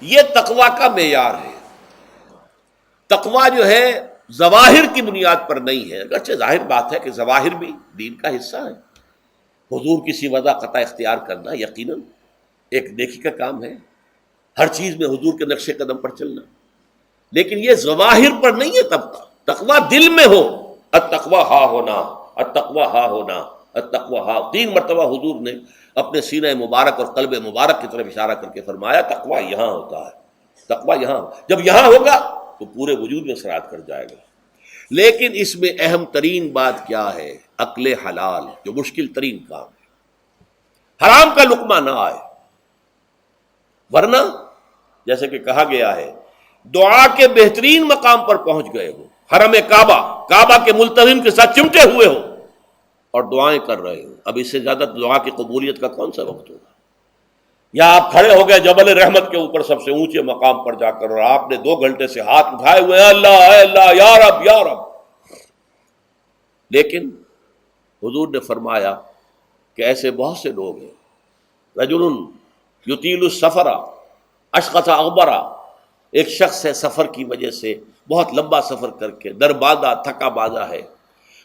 یہ تقوی کا معیار ہے۔ تقوی جو ہے ظواہر کی بنیاد پر نہیں ہے، اگرچہ ظاہر بات ہے کہ ظواہر بھی دین کا حصہ ہے۔ حضور کسی وضع قطع اختیار کرنا یقیناً ایک نیکی کا کام ہے، ہر چیز میں حضور کے نقش قدم پر چلنا، لیکن یہ ظواہر پر نہیں ہے۔ تقوی دل میں ہو، التقوی ہا ہونا، التقوی ہا ہونا، التقوی ہا۔ 3 مرتبہ حضور نے اپنے سینہ مبارک اور قلب مبارک کی طرف اشارہ کر کے فرمایا تقوی یہاں ہوتا ہے، تقوی یہاں۔ جب یہاں ہوگا تو پورے وجود میں سرایت کر جائے گا۔ لیکن اس میں اہم ترین بات کیا ہے؟ عقل حلال، جو مشکل ترین کام ہے۔ حرام کا لقمہ نہ آئے، ورنہ جیسے کہ کہا گیا ہے دعا کے بہترین مقام پر پہنچ گئے ہو، حرم کعبہ کے ملتزم کے ساتھ چمٹے ہوئے ہو اور دعائیں کر رہے ہو، اب اس سے زیادہ دعا کی قبولیت کا کون سا وقت ہوگا؟ یا آپ کھڑے ہو گئے جبل رحمت کے اوپر سب سے اونچے مقام پر جا کر، اور آپ نے 2 گھنٹے سے ہاتھ اٹھائے ہوئے ہیں، اللہ اے اللہ یا رب یا رب، لیکن حضور نے فرمایا کہ ایسے بہت سے لوگ ہیں، رجل یطیل السفر اشخص اغبرا، ایک شخص ہے سفر کی وجہ سے بہت لمبا سفر کر کے دربادہ تھکا بازا ہے،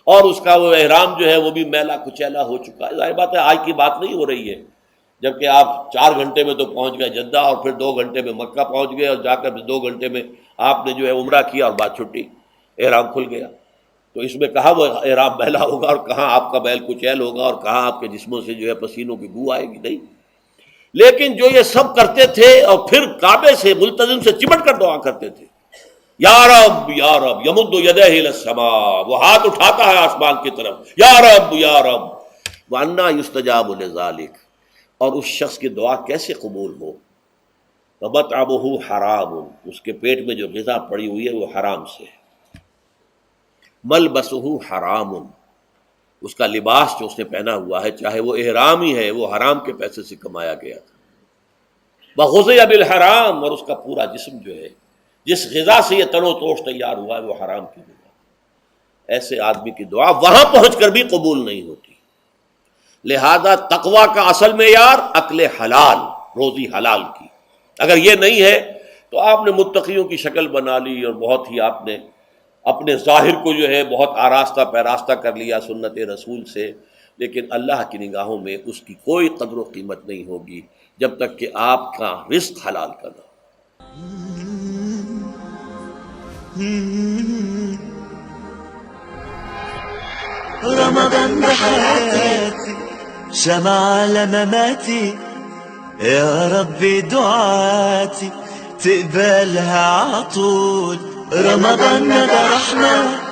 اور اس کا وہ احرام جو ہے وہ بھی میلا کچیلا ہو چکا ہے۔ ظاہر بات ہے آج کی بات نہیں ہو رہی ہے، جبکہ آپ 4 گھنٹے میں تو پہنچ گئے جدہ، اور پھر 2 گھنٹے میں مکہ پہنچ گئے، اور جا کر 2 گھنٹے میں آپ نے جو ہے عمرہ کیا اور بات چھٹی، احرام کھل گیا۔ تو اس میں کہاں وہ احرام میلا ہوگا، اور کہاں آپ کا بیل کچیل ہوگا، اور کہاں آپ کے جسموں سے جو ہے پسینوں کی بو آئے گی؟ نہیں۔ لیکن جو یہ سب کرتے تھے اور پھر کعبے سے ملتزم سے چمٹ کر دعا کرتے تھے، یا رب یا رب، یمد یدہ الی السماء، وہ ہاتھ اٹھاتا ہے آسمان کی طرف، یا رب یا رب، وَأَنَّىٰ يُسْتَجَابُ لِذَٰلِكَ، اور اس شخص کی دعا کیسے قبول ہو؟ وَمَطْعَمُهُ حَرَامٌ، اس کے پیٹ میں جو غذا پڑی ہوئی ہے وہ حرام سے ہے، مَلْبَسُهُ حَرَامٌ، اس کا لباس جو اس نے پہنا ہوا ہے چاہے وہ احرام ہی ہے وہ حرام کے پیسے سے کمایا گیا تھا، وَغُذِيَ بِالْحَرَام، اور اس کا پورا جسم جو ہے جس غذا سے یہ تن و توش تیار ہوا ہے وہ حرام کی غذا۔ ایسے آدمی کی دعا وہاں پہنچ کر بھی قبول نہیں ہوتی۔ لہذا تقوی کا اصل معیار عقل حلال، روزی حلال کی۔ اگر یہ نہیں ہے تو آپ نے متقیوں کی شکل بنا لی، اور بہت ہی آپ نے اپنے ظاہر کو جو ہے بہت آراستہ پیراستہ کر لیا سنت رسول سے، لیکن اللہ کی نگاہوں میں اس کی کوئی قدر و قیمت نہیں ہوگی جب تک کہ آپ کا رزق حلال کا نہ ہو۔ رمضان حياتي شمع على مماتي، يا ربي دعاتي تقبلها عطول. رمضان ده رحمة